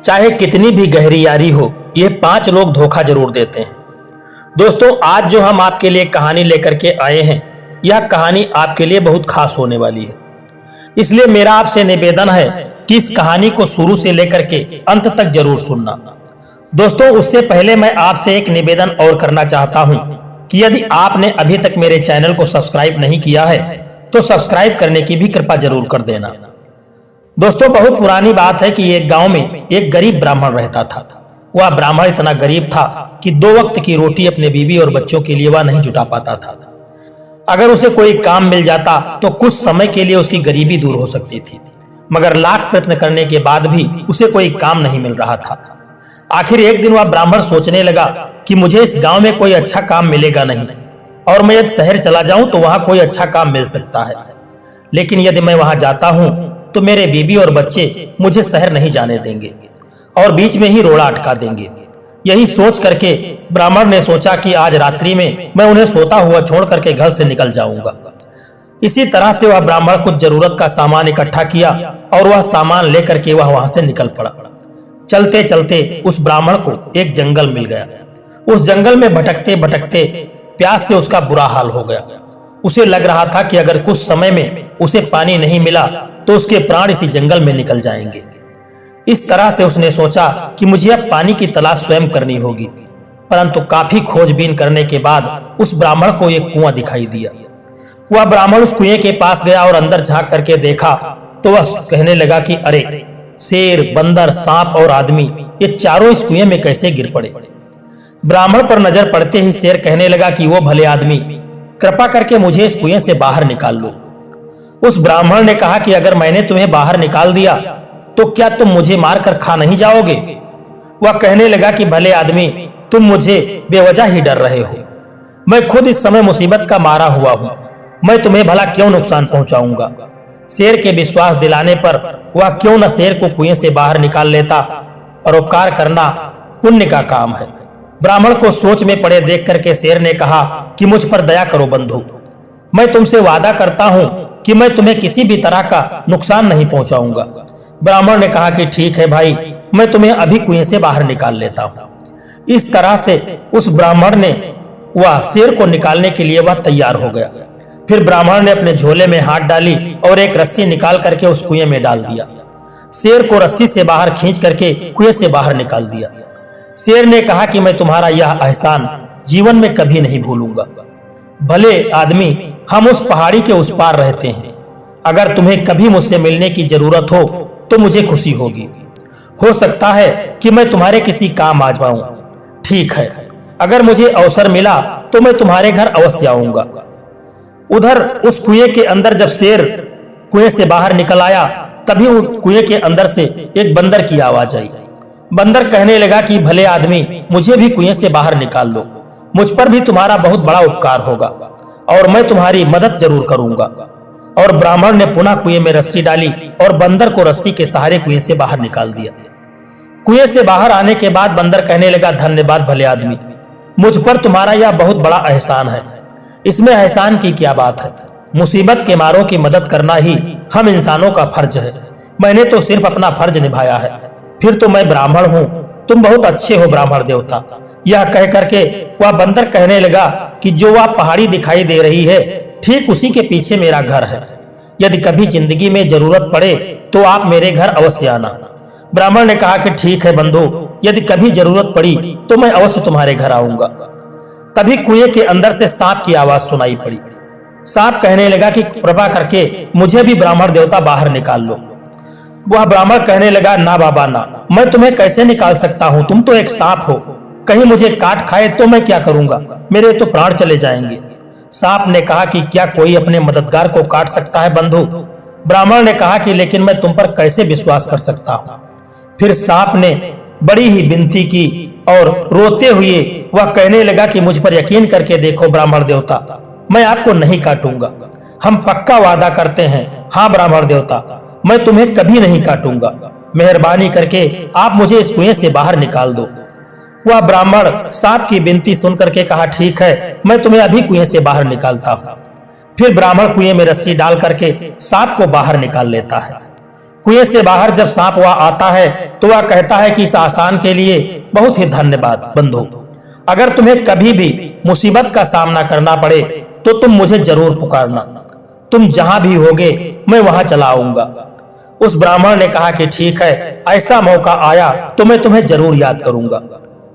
चाहे कितनी भी गहरी यारी हो, ये 5 लोग धोखा जरूर देते हैं। दोस्तों, आज जो हम आपके लिए कहानी लेकर के आए हैं, यह कहानी आपके लिए बहुत खास होने वाली है। इसलिए मेरा आपसे निवेदन है कि इस कहानी को शुरू से लेकर के अंत तक जरूर सुनना। दोस्तों, उससे पहले मैं आपसे एक निवेदन और करना चाहता हूं कि यदि आपने अभी तक मेरे चैनल को सब्सक्राइब नहीं किया है तो सब्सक्राइब करने की भी कृपा जरूर कर देना। दोस्तों, बहुत पुरानी बात है कि एक गांव में एक गरीब ब्राह्मण रहता था। वह ब्राह्मण इतना गरीब था कि 2 वक्त की रोटी अपने बीवी और बच्चों के लिए वह नहीं जुटा पाता था। अगर उसे कोई काम मिल जाता तो कुछ समय के लिए उसकी गरीबी दूर हो सकती थी, मगर लाख प्रयत्न करने के बाद भी उसे कोई काम नहीं मिल रहा था। आखिर एक दिन वह ब्राह्मण सोचने लगा कि मुझे इस गांव में कोई अच्छा काम मिलेगा नहीं, और मैं यदि शहर चला जाऊं तो वहां कोई अच्छा काम मिल सकता है, लेकिन यदि मैं वहां जाता हूं तो मेरे बीवी और बच्चे मुझे शहर नहीं जाने देंगे और बीच में ही रोड़ा अटका देंगे। यही सोच करके ब्राह्मण ने सोचा कि आज रात्रि में मैं उन्हें सोता हुआ छोड़ करके घर से निकल जाऊंगा। इसी तरह से वह ब्राह्मण कुछ जरूरत का सामान इकट्ठा किया और वह सामान लेकर के वह वहां से निकल पड़ा। चलते चलते उस ब्राह्मण को एक जंगल मिल गया। उस जंगल में भटकते भटकते प्यास से उसका बुरा हाल हो गया। उसे लग रहा था कि अगर कुछ समय में उसे पानी नहीं मिला तो उसके प्राण इसी जंगल में निकल जाएंगे। इस तरह से उसने सोचा कि मुझे अब पानी की तलाश स्वयं करनी होगी। परंतु काफी खोजबीन करने के बाद उस ब्राह्मण को एक कुआं दिखाई दिया। वह ब्राह्मण उस कुएं के पास गया और अंदर झांक करके देखा तो वह कहने लगा कि अरे, शेर, बंदर, सांप और आदमी ये चारों इस कुएं में कैसे गिर पड़े। ब्राह्मण पर नजर पड़ते ही शेर कहने लगा कि वो भले आदमी, कृपा करके मुझे इस कुएं से बाहर निकाल लो। उस ब्राह्मण ने कहा कि अगर मैंने तुम्हें बाहर निकाल दिया तो क्या तुम मुझे मारकर खा नहीं जाओगे। वह कहने लगा कि भले आदमी, तुम मुझे बेवजह ही डर रहे हो। मैं खुद इस समय मुसीबत का मारा हुआ हूं, मैं तुम्हें भला क्यों नुकसान पहुंचाऊंगा। शेर के विश्वास दिलाने पर वह क्यों न शेर को कुएं से बाहर निकाल लेता। परोपकार करना पुण्य का काम है। ब्राह्मण को सोच में पड़े देख करके शेर ने कहा कि मुझ पर दया करो बंधु, मैं तुमसे वादा करता हूं कि मैं तुम्हें किसी भी तरह का नुकसान नहीं पहुंचाऊंगा। ब्राह्मण ने कहा कि ठीक है भाई, मैं तुम्हें अभी कुएं से बाहर निकाल लेता हूं। इस तरह से उस ब्राह्मण ने वह शेर को निकालने के लिए वह तैयार हो गया। फिर ब्राह्मण ने अपने झोले में हाथ डाली और एक रस्सी निकाल करके उस कुएं में डाल दिया। शेर को रस्सी से बाहर खींच करके कुएं से बाहर निकाल दिया। शेर ने कहा कि मैं तुम्हारा यह एहसान जीवन में कभी नहीं भूलूंगा। भले आदमी, हम उस पहाड़ी के उस पार रहते हैं। अगर तुम्हें कभी मुझसे मिलने की जरूरत हो तो मुझे खुशी होगी। हो सकता है कि मैं तुम्हारे किसी काम आ जाऊं। ठीक है, अगर मुझे अवसर मिला तो मैं तुम्हारे घर अवश्य आऊंगा। उधर उस कुएं के अंदर जब शेर कुएं से बाहर निकल आया, तभी कुएं के अंदर से एक बंदर की आवाज आई। बंदर कहने लगा कि भले आदमी, मुझे भी कुएं से बाहर निकाल लो। मुझ पर भी तुम्हारा बहुत बड़ा उपकार होगा और मैं तुम्हारी मदद जरूर करूंगा। और ब्राह्मण ने पुनः कुएं में रस्सी डाली और बंदर को रस्सी के सहारे कुएं से बाहर निकाल दिया। कुएं से बाहर आने के बाद बंदर कहने लगा, धन्यवाद भले आदमी, मुझ पर तुम्हारा यह बहुत बड़ा एहसान है। इसमें एहसान की क्या बात है, मुसीबत के मारों की मदद करना ही हम इंसानों का फर्ज है। मैंने तो सिर्फ अपना फर्ज निभाया है। फिर तो मैं ब्राह्मण हूँ, तुम बहुत अच्छे हो ब्राह्मण देवता। यह कह करके वह बंदर कहने लगा कि जो वह पहाड़ी दिखाई दे रही है, ठीक उसी के पीछे मेरा घर है। यदि कभी जिंदगी में जरूरत पड़े तो आप मेरे घर अवश्य आना। ब्राह्मण ने कहा कि ठीक है बंधु, यदि कभी जरूरत पड़ी तो मैं अवश्य तुम्हारे घर आऊंगा। तभी कुएं के अंदर से सांप की आवाज सुनाई पड़ी। सांप कहने लगा कि कृपा करके मुझे भी ब्राह्मण देवता बाहर निकाल लो। वह ब्राह्मण कहने लगा, ना बाबा ना, मैं तुम्हें कैसे निकाल सकता हूँ, तुम तो एक सांप हो। कहीं मुझे काट खाए तो मैं क्या करूंगा, मेरे तो प्राण चले जाएंगे। सांप ने कहा कि क्या कोई अपने मददगार को काट सकता है बंधु। ब्राह्मण ने कहा कि लेकिन मैं तुम पर कैसे विश्वास कर सकता हूं। फिर सांप ने बड़ी ही विनती की और रोते हुए वह कहने लगा कि मुझ पर यकीन करके देखो ब्राह्मण देवता, मैं आपको नहीं काटूंगा। हम पक्का वादा करते हैं। हाँ ब्राह्मण देवता, मैं तुम्हें कभी नहीं काटूंगा। मेहरबानी करके आप मुझे इस कुएं से बाहर निकाल दो। वह ब्राह्मण सांप की विनती सुनकर के कहा, ठीक है, मैं तुम्हें अभी कुएं से बाहर निकालता हूं। फिर ब्राह्मण कुएं में रस्सी डाल करके सांप को बाहर निकाल लेता है। कुएं से बाहर जब सांप वह आता है तो वह कहता है कि इस आसान के लिए बहुत ही धन्यवाद बंधु। अगर तुम्हें कभी भी मुसीबत का सामना करना पड़े तो तुम मुझे जरूर पुकारना। तुम जहां भी होगे मैं वहां चला आऊंगा। उस ब्राह्मण ने कहा कि ठीक है, ऐसा मौका आया तो मैं तुम्हें जरूर याद करूंगा।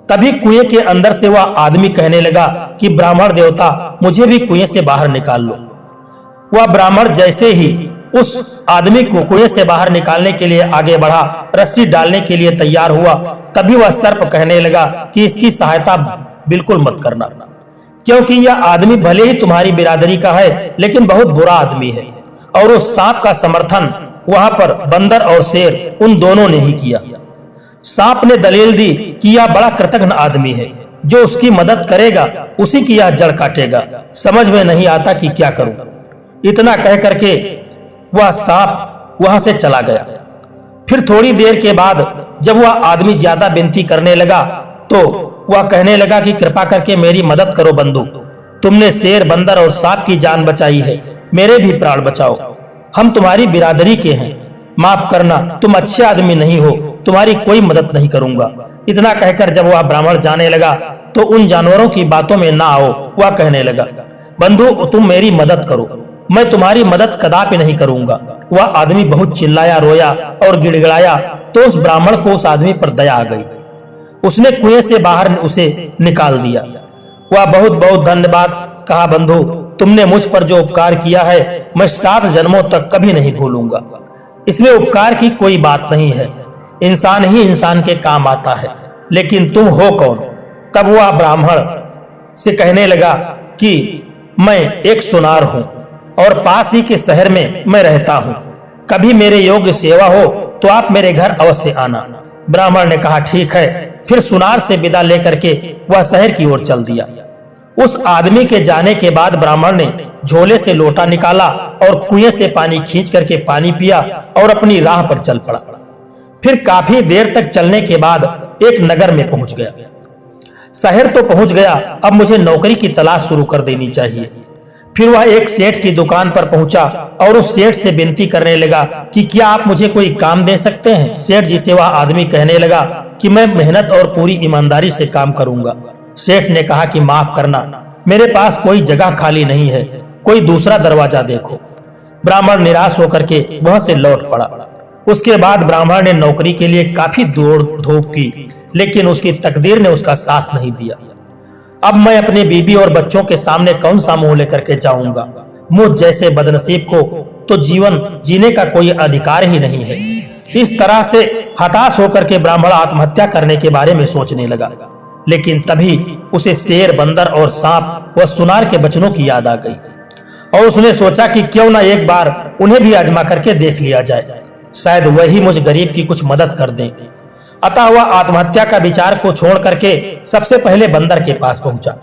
तभी कुएं के अंदर से वह आदमी कहने लगा कि ब्राह्मण देवता, मुझे भी कुएं से बाहर निकाल लो। वह ब्राह्मण जैसे ही उस आदमी को कुएं से बाहर निकालने के लिए आगे बढ़ा, रस्सी डालने के लिए तैयार हुआ, तभी वह सर्प कहने लगा कि इसकी सहायता बिल्कुल मत करना, क्योंकि यह आदमी भले ही तुम्हारी बिरादरी का है लेकिन बहुत बुरा आदमी है। और उस सांप का समर्थन वहां पर बंदर और शेर उन दोनों ने ही किया। सांप ने दलील दी कि यह बड़ा कृतघ्न आदमी है, जो उसकी मदद करेगा उसी की यह जड़ काटेगा। समझ में नहीं आता कि क्या करूं। इतना कह करके वह सांप वहां से चला गया। फिर थोड़ी देर के बाद जब वह आदमी ज्यादा विनती करने लगा तो वह कहने लगा कि कृपा करके मेरी मदद करो बंधु, तुमने शेर, बंदर और सांप की जान बचाई है, मेरे भी प्राण बचाओ। हम तुम्हारी बिरादरी के हैं, माफ करना, तुम अच्छे आदमी नहीं हो, तुम्हारी कोई मदद नहीं करूंगा। इतना कहकर जब वह ब्राह्मण जाने लगा तो उन जानवरों की बातों में ना आओ। वह कहने लगा, बंधु तुम मेरी मदद करो, मैं तुम्हारी मदद कदापि नहीं करूंगा। वह आदमी बहुत चिल्लाया, रोया और गिड़गिड़ाया तो उस ब्राह्मण को उस आदमी पर दया आ गई। उसने कुएं से बाहर उसे निकाल दिया। वह बहुत बहुत धन्यवाद कहा, बंधु तुमने मुझ पर जो उपकार किया है मैं 7 जन्मों तक कभी नहीं भूलूंगा। इसमें उपकार की कोई बात नहीं है, इंसान ही इंसान के काम आता है, लेकिन तुम हो कौन? तब वह ब्राह्मण से कहने लगा कि मैं एक सुनार हूं और पास ही के शहर में मैं रहता हूं। कभी मेरे योग्य सेवा हो तो आप मेरे घर अवश्य आना। ब्राह्मण ने कहा ठीक है। फिर सुनार से विदा लेकर के वह शहर की ओर चल दिया। उस आदमी के जाने के बाद ब्राह्मण ने झोले से लोटा निकाला और कुएं से पानी खींच करके पानी पिया और अपनी राह पर चल पड़ा। फिर काफी देर तक चलने के बाद एक नगर में पहुंच गया। शहर तो पहुंच गया, अब मुझे नौकरी की तलाश शुरू कर देनी चाहिए। फिर वह एक सेठ की दुकान पर पहुंचा और उस सेठ से विनती करने लगा कि क्या आप मुझे कोई काम दे सकते हैं। सेठ जी से वह आदमी कहने लगा कि मैं मेहनत और पूरी ईमानदारी से काम करूंगा। सेठ ने कहा कि माफ करना, मेरे पास कोई जगह खाली नहीं है, कोई दूसरा दरवाजा देखो। ब्राह्मण निराश होकर के वहां से लौट पड़ा। उसके बाद ब्राह्मण ने नौकरी के लिए काफी दौड़ धूप की, लेकिन उसकी तकदीर ने उसका साथ नहीं दिया। अब मैं अपनी बीबी और बच्चों के सामने कौन सा मुंह लेकर के जाऊंगा? मुझ जैसे बदनसीब को तो जीवन जीने का कोई अधिकार ही नहीं है। इस तरह से हताश होकर के ब्राह्मण आत्महत्या करने के बारे में सोचने लगा। लेकिन तभी उसे शेर, बंदर और सांप व सुनार के बचनों की याद आ गई और उसने सोचा कि क्यों ना एक बार उन्हें भी आजमा करके देख लिया जाए, शायद वही मुझ गरीब की कुछ मदद कर दें। अतः वह आत्महत्या का विचार को छोड़ करके सबसे पहले बंदर के पास पहुंचा।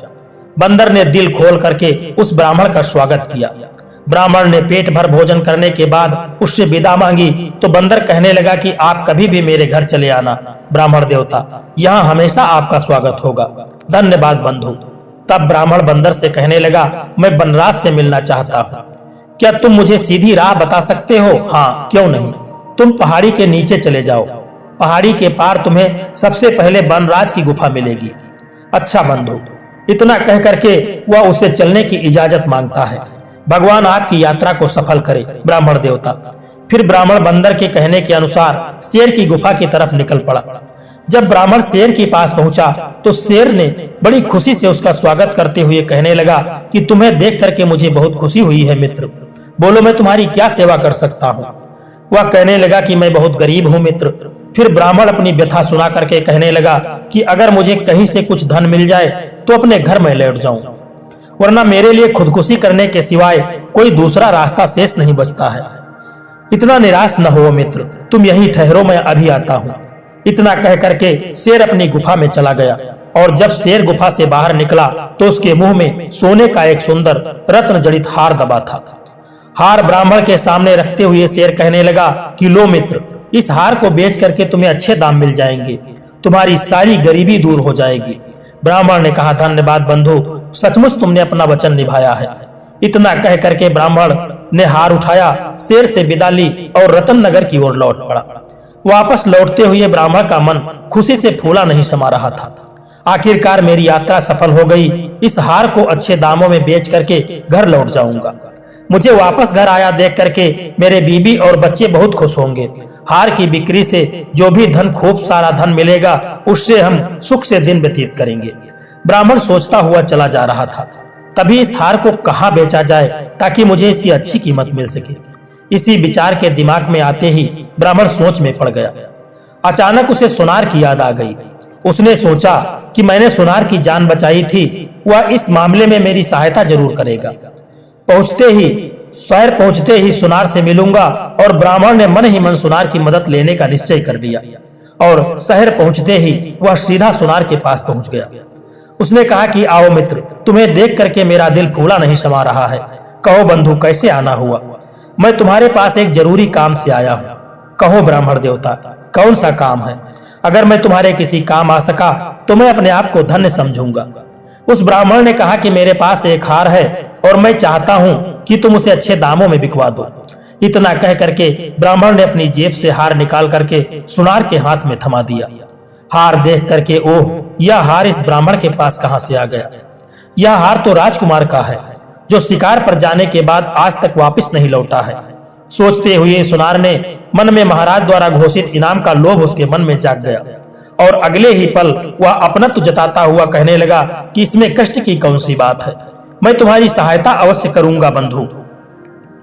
बंदर ने दिल खोल करके उस ब्राह्मण का स्वागत किया। ब्राह्मण ने पेट भर भोजन करने के बाद उससे विदा मांगी तो बंदर कहने लगा कि आप कभी भी मेरे घर चले आना ब्राह्मण देवता, यहाँ हमेशा आपका स्वागत होगा। धन्यवाद बंधु। तब ब्राह्मण बंदर से कहने लगा, मैं बनराज से मिलना चाहता हूँ, क्या तुम मुझे सीधी राह बता सकते हो? हाँ, क्यों नहीं। तुम पहाड़ी के नीचे चले जाओ, पहाड़ी के पार तुम्हें सबसे पहले बनराज की गुफा मिलेगी। अच्छा बंधु। इतना कह करके वह उसे चलने की इजाजत मांगता है। भगवान आपकी यात्रा को सफल करे ब्राह्मण देवता। फिर ब्राह्मण बंदर के कहने के अनुसार शेर की गुफा की तरफ निकल पड़ा। जब ब्राह्मण शेर के पास पहुंचा तो शेर ने बड़ी खुशी से उसका स्वागत करते हुए कहने लगा कि तुम्हें देख करके मुझे बहुत खुशी हुई है मित्र, बोलो मैं तुम्हारी क्या सेवा कर सकता हूँ। वह कहने लगा कि मैं बहुत गरीब हूँ मित्र। फिर ब्राह्मण अपनी व्यथा सुना करके कहने लगा कि अगर मुझे कहीं से कुछ धन मिल जाए तो अपने घर में लौट जाऊं, वरना मेरे लिए खुदकुशी करने के सिवाय कोई दूसरा रास्ता शेष नहीं बचता है। इतना निराश न हो मित्र, तुम यहीं ठहरो, मैं अभी आता हूँ। इतना कह करके शेर अपनी गुफा में चला गया और जब शेर गुफा से बाहर निकला तो उसके मुंह में सोने का एक सुंदर रत्न जड़ित हार दबा था। हार ब्राह्मण के सामने रखते हुए शेर कहने लगा कि लो मित्र, इस हार को बेच करके तुम्हें अच्छे दाम मिल जाएंगे, तुम्हारी सारी गरीबी दूर हो जाएगी। ब्राह्मण ने कहा, धन्यवाद बंधु, सचमुच तुमने अपना वचन निभाया है। इतना कह करके ब्राह्मण ने हार उठाया, शेर से विदा ली और रतन नगर की ओर लौट पड़ा। वापस लौटते हुए ब्राह्मण का मन खुशी से फूला नहीं समा रहा था। आखिरकार मेरी यात्रा सफल हो गई। इस हार को अच्छे दामों में बेच करके घर लौट जाऊंगा। मुझे वापस घर आया देख करके मेरे बीबी और बच्चे बहुत खुश होंगे। हार की बिक्री से जो भी धन, खूब सारा धन मिलेगा, उससे हम सुख से दिन व्यतीत करेंगे। ब्राह्मण सोचता हुआ चला जा रहा था। तभी इस हार को कहाँ बेचा जाए ताकि मुझे इसकी अच्छी कीमत मिल सके। इसी विचार के दिमाग में आते ही ब्राह्मण सोच में पड़ गया। अचानक उसे सुनार की याद आ गई। उसने सोचा कि मैंने सुनार की जान बचाई थी, वह इस मामले में मेरी सहायता जरूर करेगा। शहर पहुंचते ही सुनार से मिलूंगा। और ब्राह्मण ने मन ही मन सुनार की मदद लेने का निश्चय कर लिया और शहर पहुंचते ही वह सीधा सुनार के पास पहुंच गया। उसने कहा कि आओ मित्र, तुम्हें देख करके मेरा दिल फूला नहीं समा रहा है। कहो बंधु, कैसे आना हुआ? मैं तुम्हारे पास एक जरूरी काम से आया हूँ। कहो ब्राह्मण देवता, कौन सा काम है? अगर मैं तुम्हारे किसी काम आ सका तो मैं अपने आप को धन्य समझूंगा। उस ब्राह्मण ने कहा कि मेरे पास एक हार है और मैं चाहता हूं कि तुम उसे अच्छे दामों में बिकवा दो। इतना कह करके ब्राह्मण ने अपनी जेब से हार निकाल करके सुनार के हाथ में थमा दिया। हार देख करके ओह, यह हार इस ब्राह्मण के पास कहां से आ गया? यह हार तो राजकुमार का है, जो शिकार पर जाने के बाद आज तक वापस नहीं लौटा है। सोचते हुए सुनार ने मन में महाराज द्वारा घोषित इनाम का लोभ उसके मन में जाग गया और अगले ही पल वह अपनत्व जताता हुआ कहने लगा कि इसमें कष्ट की कौन सी बात है। मैं तुम्हारी सहायता अवश्य करूंगा बंधु,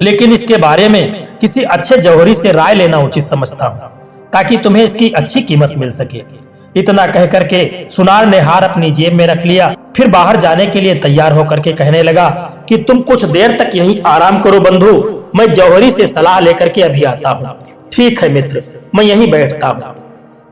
लेकिन इसके बारे में किसी अच्छे जौहरी से राय लेना उचित समझता हूँ ताकि तुम्हें इसकी अच्छी कीमत मिल सके। इतना कह करके सुनार ने हार अपनी जेब में रख लिया। फिर बाहर जाने के लिए तैयार होकर के कहने लगा कि तुम कुछ देर तक यहीं आराम करो बंधु, मैं जौहरी से सलाह लेकर के अभी आता हूँ। ठीक है मित्र, मैं यहीं बैठता हूँ।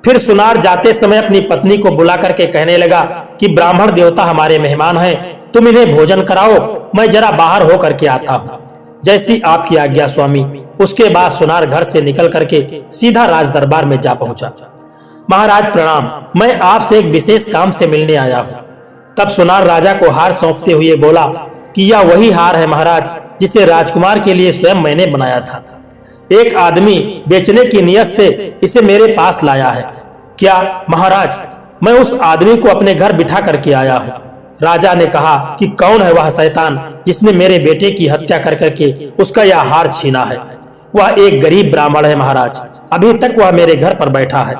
फिर सुनार जाते समय अपनी पत्नी को बुला करके कहने लगा कि ब्राह्मण देवता हमारे मेहमान हैं, तुम इन्हें भोजन कराओ, मैं जरा बाहर हो करके आता हूँ। जैसी आपकी आज्ञा स्वामी। उसके बाद सुनार घर से निकल करके सीधा राज दरबार में जा पहुंचा। महाराज प्रणाम, मैं आपसे एक विशेष काम से मिलने आया हूँ। तब सुनार राजा को हार सौंपते हुए बोला कि यह वही हार है महाराज, जिसे राजकुमार के लिए स्वयं मैंने बनाया था। एक आदमी बेचने की नियत से इसे मेरे पास लाया है। क्या महाराज? मैं उस आदमी को अपने घर बिठा करके आया हूँ। राजा ने कहा कि कौन है वह शैतान जिसने मेरे बेटे की हत्या कर करके उसका यह हार छीना है? वह एक गरीब ब्राह्मण है महाराज, अभी तक वह मेरे घर पर बैठा है।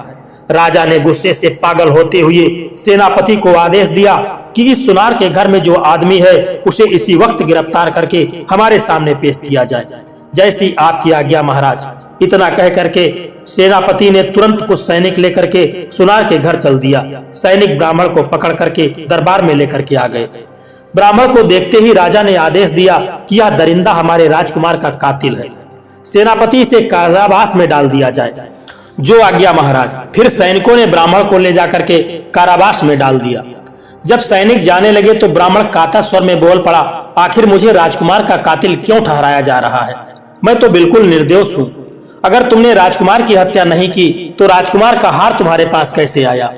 राजा ने गुस्से से पागल होते हुए सेनापति को आदेश दिया कि इस सुनार के घर में जो आदमी है उसे इसी वक्त गिरफ्तार करके हमारे सामने पेश किया जाए। जैसी आपकी आज्ञा महाराज। इतना कह करके सेनापति ने तुरंत कुछ सैनिक लेकर के सुनार के घर चल दिया। सैनिक ब्राह्मण को पकड़ करके दरबार में लेकर के आ गए। ब्राह्मण को देखते ही राजा ने आदेश दिया कि यह दरिंदा हमारे राजकुमार का कातिल है, सेनापति से कारावास में डाल दिया जाए। जो आज्ञा महाराज। फिर सैनिकों ने ब्राह्मण को ले जाकर के कारावास में डाल दिया। जब सैनिक जाने लगे तो ब्राह्मण कातर स्वर में बोल पड़ा, आखिर मुझे राजकुमार का कातिल क्यों ठहराया जा रहा है? मैं तो बिल्कुल निर्दोष हूँ। अगर तुमने राजकुमार की हत्या नहीं की तो राजकुमार का हार तुम्हारे पास कैसे आया?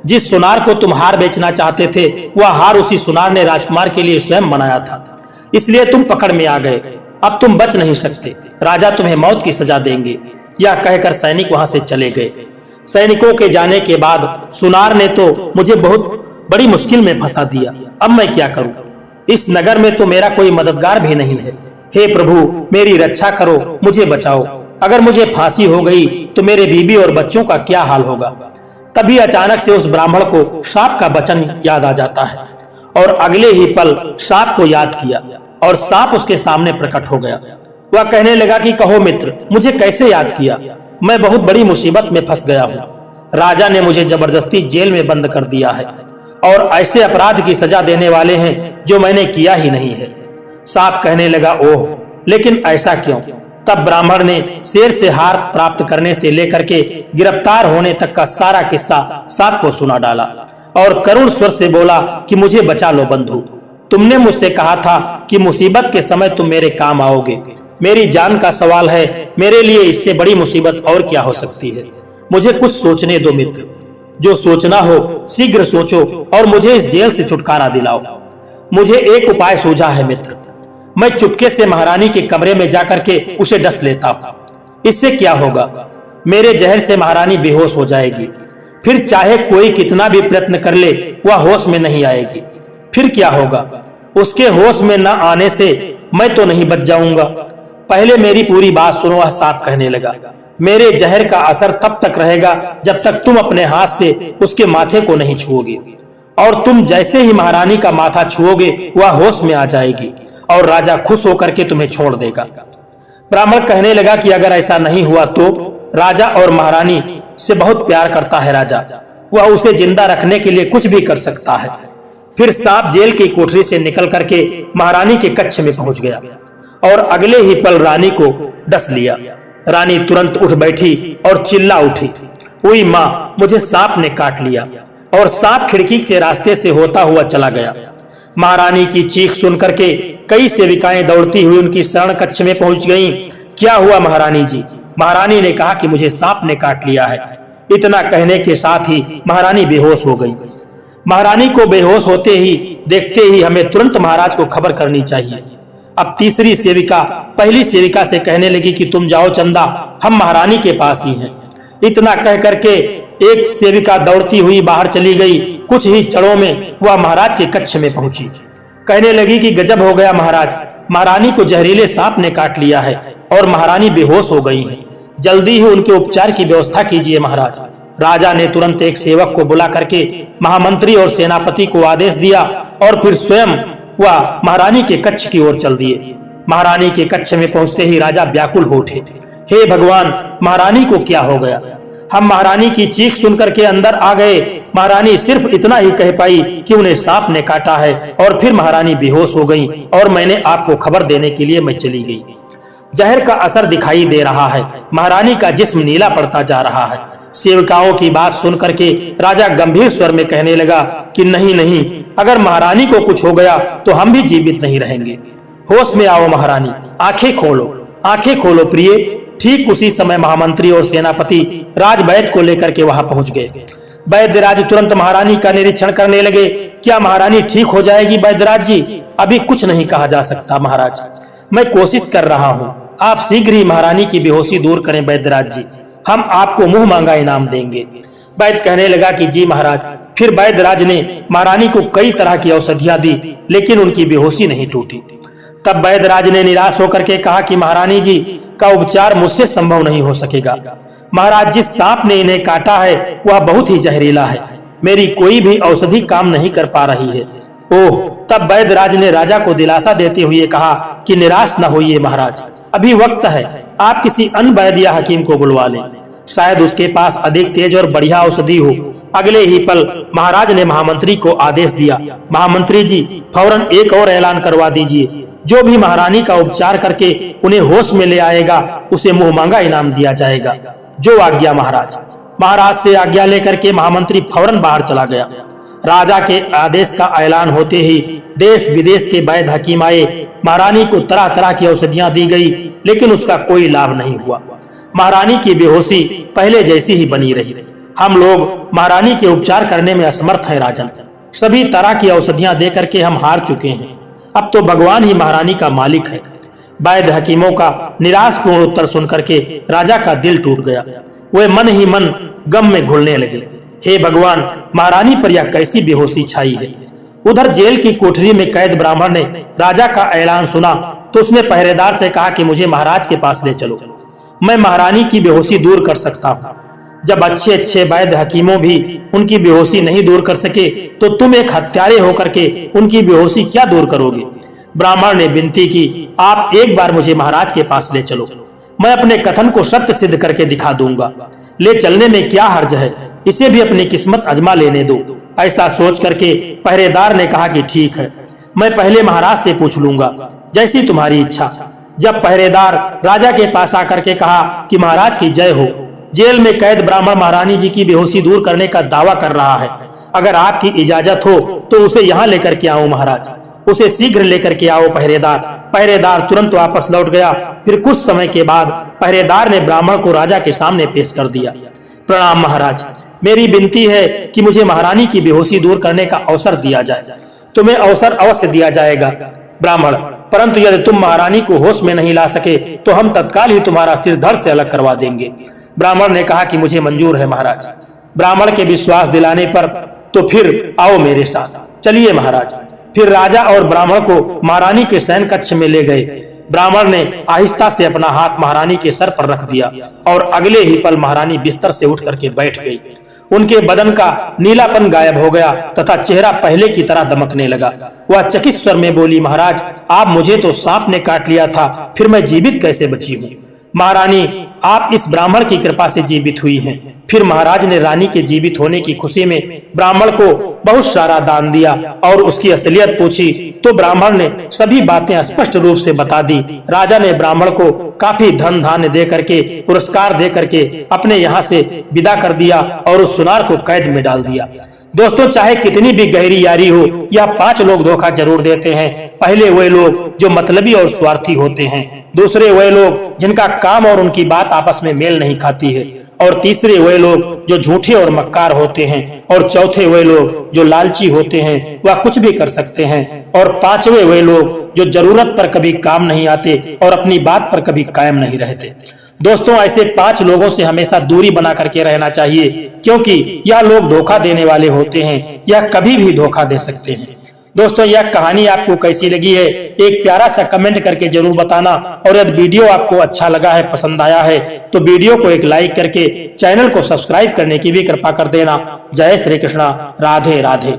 जिस सुनार को तुम हार बेचना चाहते थे वह हार उसी सुनार ने राजकुमार के लिए स्वयं बनाया था, इसलिए तुम पकड़ में आ गए। अब तुम बच नहीं सकते, राजा तुम्हें मौत की सजा देंगे। यह कहकर सैनिक वहां से चले गए। सैनिकों के जाने के बाद सुनार ने तो मुझे बहुत बड़ी मुश्किल में फंसा दिया। अब मैं क्या करूं? इस नगर में तो मेरा कोई मददगार भी नहीं है। हे प्रभु, मेरी रक्षा करो, मुझे बचाओ। अगर मुझे फांसी हो गई तो मेरे बीबी और बच्चों का क्या हाल होगा? तभी अचानक से उस ब्राह्मण को सांप का वचन याद आ जाता है और अगले ही पल सांप को याद किया और सांप उसके सामने प्रकट हो गया। वह कहने लगा कि कहो मित्र, मुझे कैसे याद किया? मैं बहुत बड़ी मुसीबत में फंस गया हूँ। राजा ने मुझे जबरदस्ती जेल में बंद कर दिया है और ऐसे अपराध की सजा देने वाले हैं जो मैंने किया ही नहीं है। सांप कहने लगा, ओह, लेकिन ऐसा क्यों? तब ब्राह्मण ने शेर से हार प्राप्त करने से लेकर के गिरफ्तार होने तक का सारा किस्सा सांप को सुना डाला और करुण स्वर से बोला कि मुझे बचा लो बंधु। तुमने मुझसे कहा था कि मुसीबत के समय तुम मेरे काम आओगे। मेरी जान का सवाल है, मेरे लिए इससे बड़ी मुसीबत और क्या हो सकती है? मुझे कुछ सोचने दो मित्र। जो सोचना हो शीघ्र सोचो और मुझे इस जेल से छुटकारा दिलाओ। मुझे एक उपाय सूझा है मित्र। मैं चुपके से महारानी के कमरे में जाकर के उसे डस लेता हूँ। इससे क्या होगा, मेरे जहर से महारानी बेहोश हो जाएगी, फिर चाहे कोई कितना भी प्रयत्न कर ले वह होश में नहीं आएगी। फिर क्या होगा, उसके होश में न आने से मैं तो नहीं बच जाऊंगा। पहले मेरी पूरी बात सुनो, वह साफ कहने लगा। मेरे जहर का असर तब तक रहेगा जब तक तुम अपने हाथ से उसके माथे को नहीं छुओगे, और तुम जैसे ही महारानी का माथा छुओगे वह होश में आ जाएगी और राजा खुश होकर के तुम्हें छोड़ देगा। ब्राह्मण कहने लगा कि अगर ऐसा नहीं हुआ तो राजा और महारानी से बहुत प्यार करता है राजा, वह उसे जिंदा रखने के लिए कुछ भी कर सकता है। फिर सांप जेल की कोठरी से निकल करके महारानी के कक्ष में पहुंच गया और अगले ही पल रानी को डस लिया। रानी तुरंत उठ बैठी और चिल्ला उठी, ओई माँ, मुझे सांप ने काट लिया, और सांप खिड़की के रास्ते से होता हुआ चला गया। महारानी की चीख सुनकर के कई सेविकाएं दौड़ती हुई उनकी शरण कक्ष में पहुंच गईं। क्या हुआ महारानी जी? महारानी ने कहा कि मुझे सांप ने काट लिया है। इतना कहने के साथ ही महारानी बेहोश हो गई। महारानी को बेहोश होते ही देखते ही हमें तुरंत महाराज को खबर करनी चाहिए। अब तीसरी सेविका पहली सेविका से कहने लगी कि तुम जाओ चंदा, हम महारानी के पास ही हैं। इतना कह करके एक सेविका दौड़ती हुई बाहर चली गई। कुछ ही क्षणों में वह महाराज के कक्ष में पहुंची। कहने लगी कि गजब हो गया महाराज, महारानी को जहरीले सांप ने काट लिया है और महारानी बेहोश हो गई हैं। जल्दी ही उनके उपचार की व्यवस्था कीजिए महाराज। राजा ने तुरंत एक सेवक को बुला करके महामंत्री और सेनापति को आदेश दिया और फिर स्वयं वह महारानी के कक्ष की ओर चल दिए। महारानी के कक्ष में पहुंचते ही राजा व्याकुल हो उठे। हे भगवान, महारानी को क्या हो गया? हम महारानी की चीख सुनकर के अंदर आ गए। महारानी सिर्फ इतना ही कह पाई कि उन्हें सांप ने काटा है, और फिर महारानी बेहोश हो गई और मैंने आपको खबर देने के लिए मैं चली गई। जहर का असर दिखाई दे रहा है, महारानी का जिस्म नीला पड़ता जा रहा है। सेवकाओं की बात सुन करके राजा गंभीर स्वर में कहने लगा कि नहीं नहीं, अगर महारानी को कुछ हो गया तो हम भी जीवित नहीं रहेंगे। होश में आओ महारानी, आंखें खोलो, आंखें खोलो प्रिय। ठीक उसी समय महामंत्री और सेनापति राजवैद्य को लेकर के वहां पहुंच गए। वैद्यराज तुरंत महारानी का निरीक्षण करने लगे। क्या महारानी ठीक हो जाएगी वैद्यराज जी? अभी कुछ नहीं कहा जा सकता महाराज, मैं कोशिश कर रहा हूँ। आप शीघ्र ही महारानी की बेहोशी दूर करें वैद्यराज जी, हम आपको मुंह मांगा इनाम देंगे। वैद्य कहने लगा कि जी महाराज। फिर वैद्यराज ने महारानी को कई तरह की औषधियां दी, लेकिन उनकी बेहोशी नहीं टूटी। तब वैद्यराज ने निराश होकर के कहा कि महारानी जी का उपचार मुझसे संभव नहीं हो सकेगा। महाराज, जिस सांप ने इन्हें काटा है वह बहुत ही जहरीला है, मेरी कोई भी औषधि काम नहीं कर पा रही है। ओह! तब वैद्यराज ने राजा को दिलासा देते हुए कहा कि निराश न होइए महाराज, अभी वक्त है, आप किसी अन्य वैद्य या हकीम को बुलवा लें, शायद उसके पास अधिक तेज और बढ़िया औषधि हो। अगले ही पल महाराज ने महामंत्री को आदेश दिया, महामंत्री जी फौरन एक और ऐलान करवा दीजिए, जो भी महारानी का उपचार करके उन्हें होश में ले आएगा उसे मुंह मांगा इनाम दिया जाएगा। जो आज्ञा महाराज। महाराज से आज्ञा लेकर के महामंत्री फौरन बाहर चला गया। राजा के आदेश का ऐलान होते ही देश विदेश के वैद्य हकीम आए। महारानी को तरह तरह की औषधियां दी गई, लेकिन उसका कोई लाभ नहीं हुआ। महारानी की बेहोशी पहले जैसी ही बनी रही। हम लोग महारानी के उपचार करने में असमर्थ हैं राजन। सभी तरह की औषधियां दे करके हम हार चुके हैं। अब तो भगवान ही महारानी का मालिक है। वैद्य हकीमों का निराशपूर्ण उत्तर सुनकर के राजा का दिल टूट गया। वे मन ही मन गम में घुलने लगे। हे भगवान, महारानी पर यह कैसी बेहोशी छाई है। उधर जेल की कोठरी में कैद ब्राह्मण ने राजा का ऐलान सुना तो उसने पहरेदार से कहा कि मुझे महाराज के पास ले चलो, मैं महारानी की बेहोशी दूर कर सकता हूँ। जब अच्छे अच्छे वैद्य हकीमों भी उनकी बेहोशी नहीं दूर कर सके तो तुम एक हत्यारे होकर के उनकी बेहोशी क्या दूर करोगे? ब्राह्मण ने विनती की, आप एक बार मुझे महाराज के पास ले चलो, मैं अपने कथन को सत्य सिद्ध करके दिखा दूंगा। ले चलने में क्या हर्ज है, इसे भी अपनी किस्मत आजमा लेने दो। ऐसा सोच करके पहरेदार ने कहा कि ठीक है, मैं पहले महाराज से पूछ लूंगा, जैसी तुम्हारी इच्छा। जब पहरेदार राजा के पास आकर के कहा कि महाराज की जय हो, जेल में कैद ब्राह्मण महारानी जी की बेहोशी दूर करने का दावा कर रहा है, अगर आपकी इजाजत हो तो उसे यहाँ लेकर के आओ महाराज, उसे शीघ्र लेकर के आओ पहरेदार। पहरेदार तुरंत वापस लौट गया। फिर कुछ समय के बाद पहरेदार ने ब्राह्मण को राजा के सामने पेश कर दिया। प्रणाम महाराज, मेरी विनती है कि मुझे महारानी की बेहोशी दूर करने का अवसर दिया जाए। तुम्हें अवसर अवश्य दिया जाएगा। ब्राह्मण, परंतु यदि तुम महारानी को होश में नहीं ला सके तो हम तत्काल ही तुम्हारा सिर धड़ से अलग करवा देंगे। ब्राह्मण ने कहा कि मुझे मंजूर है महाराज। ब्राह्मण के विश्वास दिलाने पर तो फिर आओ मेरे साथ। चलिए महाराज। फिर राजा और ब्राह्मण को महारानी के शयन कक्ष में ले गए। ब्राह्मण ने आहिस्ता से अपना हाथ महारानी के सर पर रख दिया और अगले ही पल महारानी बिस्तर से उठ करके बैठ गई। उनके बदन का नीलापन गायब हो गया तथा चेहरा पहले की तरह दमकने लगा। वह चकित स्वर में बोली, महाराज आप मुझे तो सांप ने काट लिया था, फिर मैं जीवित कैसे बची हूँ? महारानी आप इस ब्राह्मण की कृपा से जीवित हुई हैं। फिर महाराज ने रानी के जीवित होने की खुशी में ब्राह्मण को बहुत सारा दान दिया और उसकी असलियत पूछी तो ब्राह्मण ने सभी बातें स्पष्ट रूप से बता दी। राजा ने ब्राह्मण को काफी धन धान्य दे करके, पुरस्कार दे करके अपने यहाँ से विदा कर दिया और उस सुनार को कैद में डाल दिया। दोस्तों, चाहे कितनी भी गहरी यारी हो, यह 5 लोग धोखा जरूर देते हैं। पहले वे लोग जो मतलबी और स्वार्थी होते हैं, दूसरे वे लोग जिनका काम और उनकी बात आपस में मेल नहीं खाती है, और तीसरे वे लोग जो झूठे और मक्कार होते हैं, और चौथे वे लोग जो लालची होते हैं, वह कुछ भी कर सकते हैं, और पांचवे वे लोग जो जरूरत पर कभी काम नहीं आते और अपनी बात पर कभी कायम नहीं रहते। दोस्तों, ऐसे 5 लोगों से हमेशा दूरी बना करके रहना चाहिए, क्योंकि यह लोग धोखा देने वाले होते हैं। यह कभी भी धोखा दे सकते हैं। दोस्तों, यह कहानी आपको कैसी लगी है एक प्यारा सा कमेंट करके जरूर बताना, और यदि वीडियो आपको अच्छा लगा है, पसंद आया है, तो वीडियो को एक लाइक करके चैनल को सब्सक्राइब करने की भी कृपा कर देना। जय श्री कृष्णा। राधे राधे।